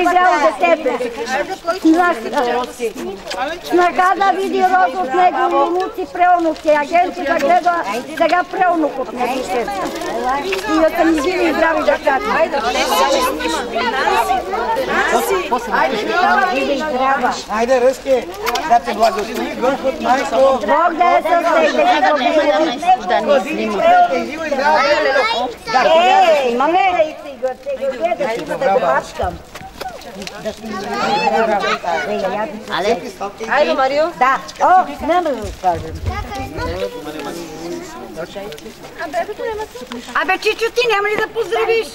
изгрява детето. Снага да види род от него и унуци преонуци. Агенци да гледа сега преонук от него. И да са ни живи и здрави децата. Айде, Ръске, да те благослови Господ майко. Бог да е със теб, да ги благослови. Да ни снима. Живо и здраво. Имаме да и си гледаш, да го мачкам. Айде, Марио. Да. О, няма да го кажем. Абе, Чичо, ти няма ли да поздравиш?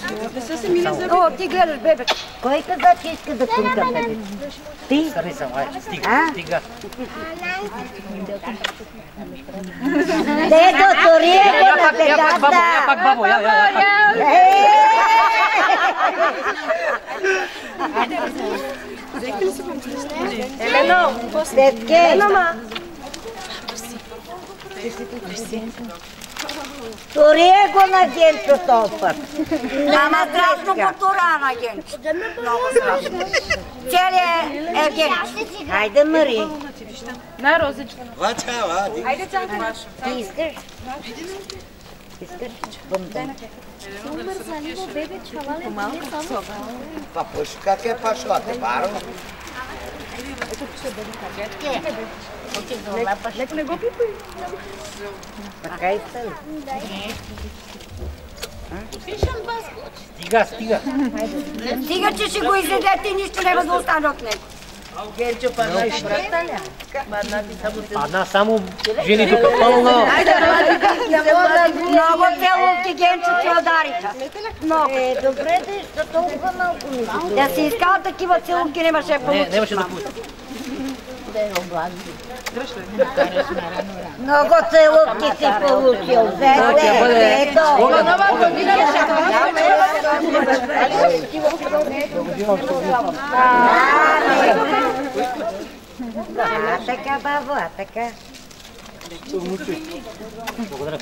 О, ти гледаш, бебе. Кой каза, че иска да кунка, бебе? Ти? Стига. Дето, тори е го на тегата. Я пак бабо, я. Елено, детке. Тори е го на Генчо този път. Ама страшно потура на Генчо. Много страшно. Целият е Генчо. Хайде, Мари. На розичка. Вача, Айде, цялата. Ти искаш? Искаш? Бомбен. па пъш, как е пашла, те баро? Леко не го пипай. Така и става. Стига. Стига, че ще го изядете и нищо няма да остане от него. Генчо, падна и шпраталя. Една само жени тук пълно. Много целувки, Генчо, ти удариха. Много. Добре, да толкова малко ми. Да си искала такива целувки, нямаше да получиш. Нямаше да получи. Много целувки си получил. Ето. Така, бабо, така. Благодаря.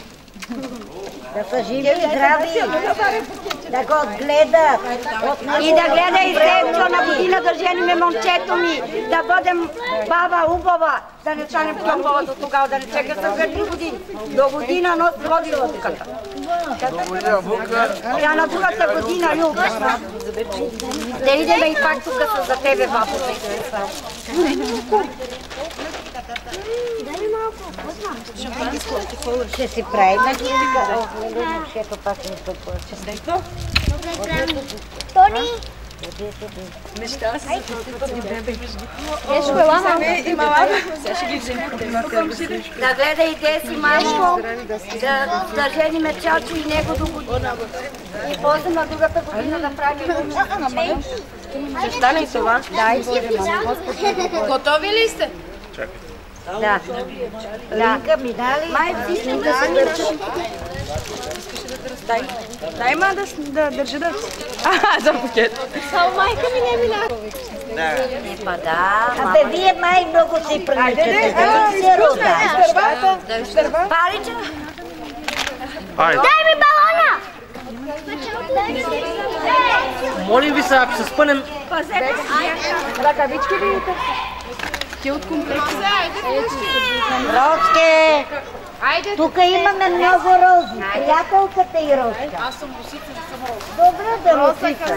Да са живи и здрави, да го отгледат. И да гледа и следва на година да жениме момчето ми, да бъдем баба убава, да не станем плъмбава до тогава, да не чека с 2-3 години. До година нос роди лъвката. Тя на другата година любва. Да идеме и пак тук са за тебе, бабо. Ще си правим. Момчето пак не се плаче. Тони! Да гледа и Деси, майко, да жениме Чачо и него до година. И после на другата година да правим. Ще стане и това? Дай Боже, мама. Готови ли сте? Да. Линка ми дали. Май всички да се държат. Дай ма да държа да... за букет. Само майка ми не мина. Епа да. Абе, вие май много си приличате. Дали се рода? Парича? Дай ми балона! Молим ви се, ако се спънем... Ръкавички ли идете? Ти от комплекса. Роске! Тук имаме много рози. Приятелката и Роска. Аз съм Росица, не съм Роза. Добре да Росица.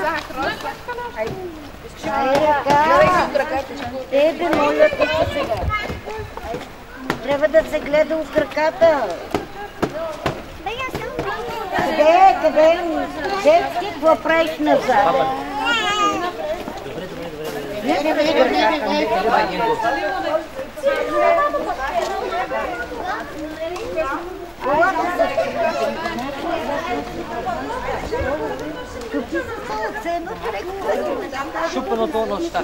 Тебе, моля те се сега. Трябва да се гледа от краката. Къде? Детски, какво правиш назад? Шупаното нощта.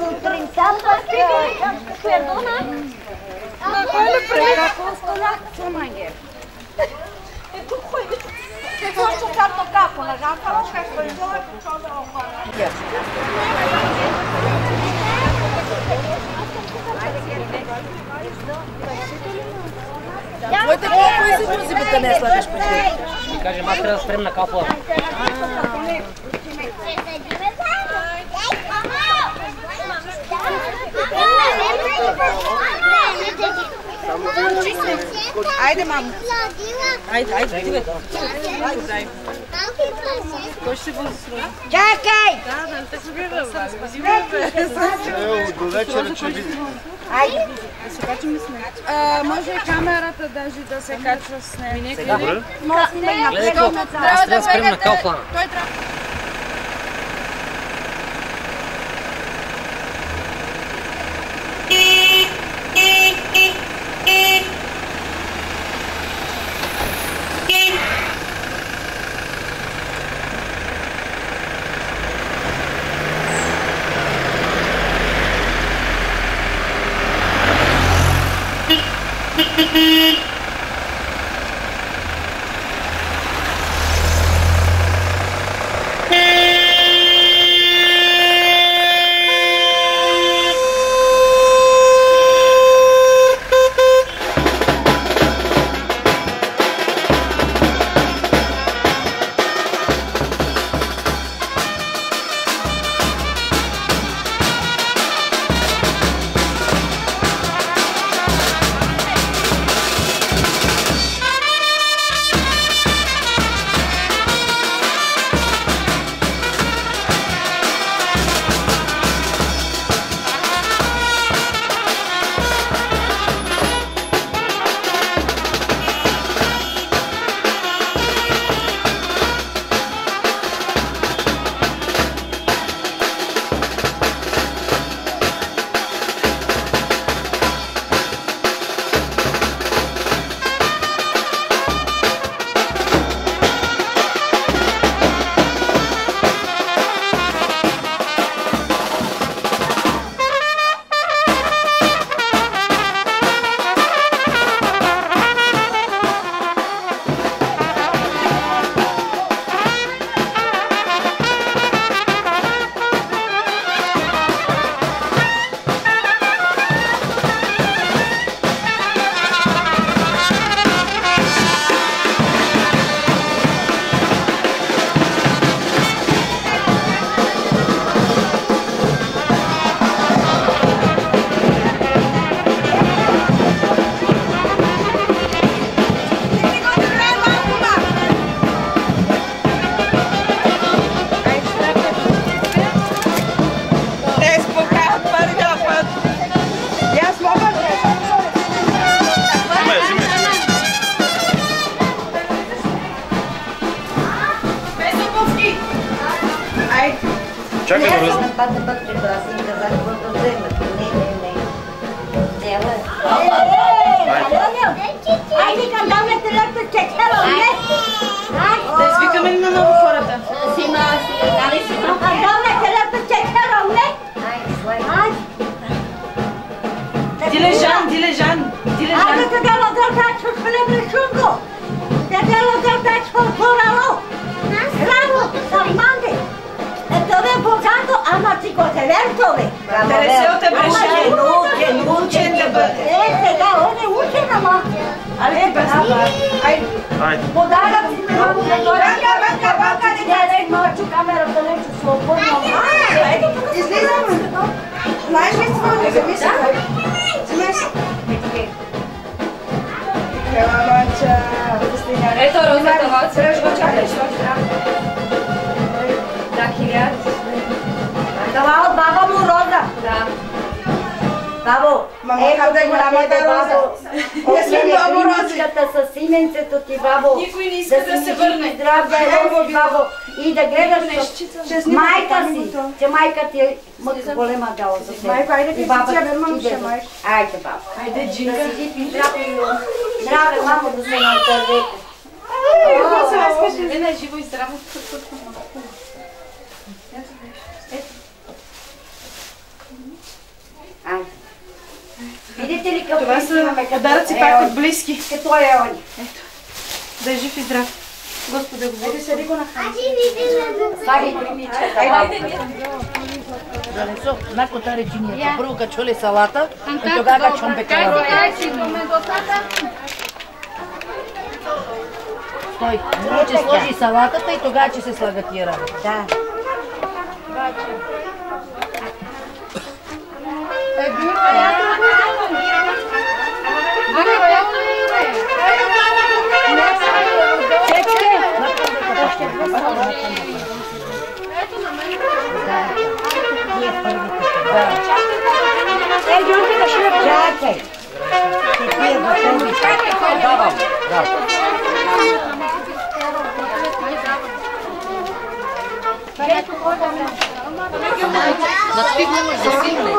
Твоите колко и се друзи бе не слагаш при тебе? Ще кажем, аз трябва да спрем на капла. Айде, мамо. Айде, ти Кой ще се възструва? Чакай! Да се гледа. До вечера ще видим. Айде. Да се качим ли с нея? Може и камерата даже да се качва с нея. Сега, добре? Гледай какво, аз трябва да спрем на Кауфлана. Той трябва... Чакай да раз... Айде към дамите лепта чекера, не? Да извикаме ли на ново хората? Към дамите лепта чекера, не? Дилежан. Айде да дела дълтачо с хлебрешунго. Да дела дълтачо с хорало. Рамо, саманде. Това е богато, ама си го теверто, бе. Тересел те беше. Учен да бъде. Сега, он е учен, ама. Айде. Подарък си ме мамо да дойде. Банка, не мачу камерата, нещо свободно. Излизаме. Знаеш ли това? Не замисля. Вземеш. Мача. Ето розата ваца. Чакай. Да, 1000. Това от баба му Роза. Да. Бабо, Къде е голямата роза? Не сме много рози. С именцето ти, бабо. Никой не иска да се върне. Здрав да е, бабо. И да гледаш майка си. Че майка ти е мъка голема дала за теб. Майко, айде И баба ти ти мамша, да- майко. Айде, бабо. Айде, Да джинка. си ти здраве, мамо, да се натървете. Не, живо и здраво. Айде. Видите ли какво Това са имаме? подаръци пак от близки. Като е он. Да е жив и здрав. Господи, го бъде. Седи го на храна. Слагай примичка. Занесох накота речинията. Първо качоли салата и тогава качвам бекала. Стой, първо че сложи салатата и тогава че се слага тия работи. Да. Ама Георги, да шли чакай. Давам. Настиг нямаш да сигне.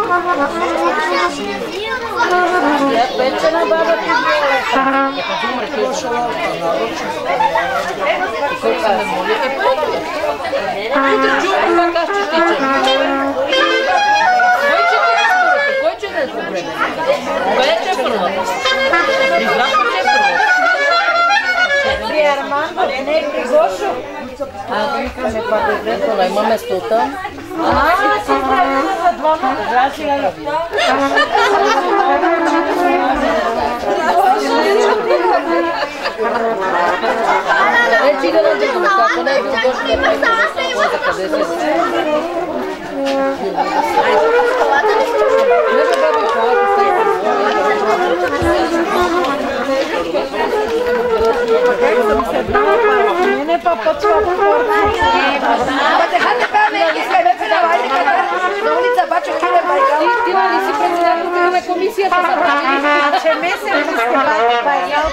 Печена баба ти Виолета. Колко се ме моли, утре чувам как аз ще тичам. Кой че не е добре? Кое че е първата? Призрачка че е първата? При Армандо, не при Гошо. Викаме па добре, имаме стота. Си правим за двама. Речи да не дигаме, ако не е бил Гошо, не прави за къде се. Не да баби колата Не па почва по порци. Хате правим иска ме предавайте на улица Бачо Киле Байкал. Ти ли си председателка на комисията за правили? А че месец ще бъде Байкал.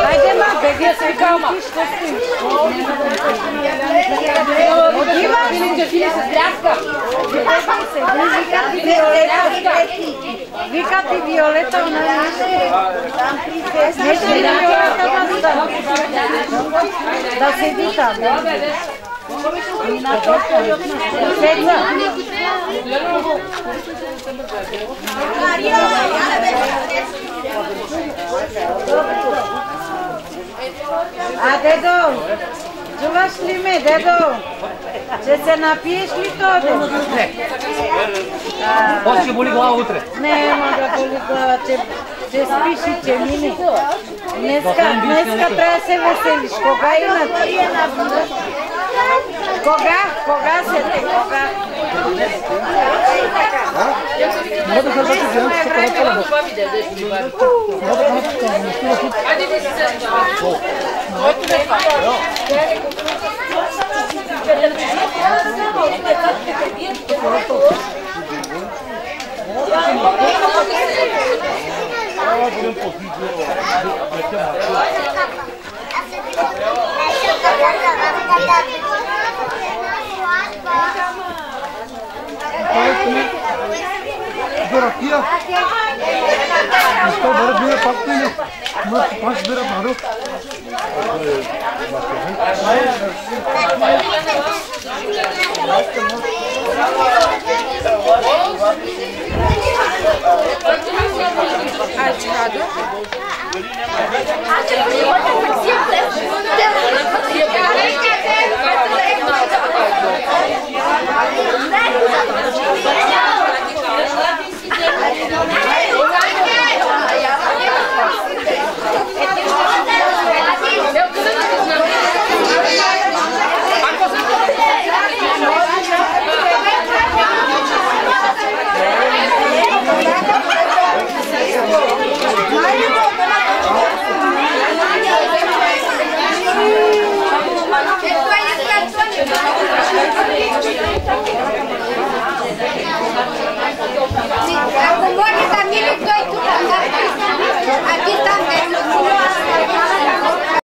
Хайде, ма, беги се кама. Отива? Вика ти Виолета, она не ще ли Виолета да седи там. И на топка и от нас. Седна. А, дедо, чуваш ли ме, дедо? Ще се напиеш ли то? Не. После боли глава утре. Не, ма да боли глава, че спиш и че мине. Днеска трябва да се веселиш. Кога имате? Кога се те? Кога? Ракия. इसको बड़े बड़े पकते हैं, मस्त 5 बड़े मारो। А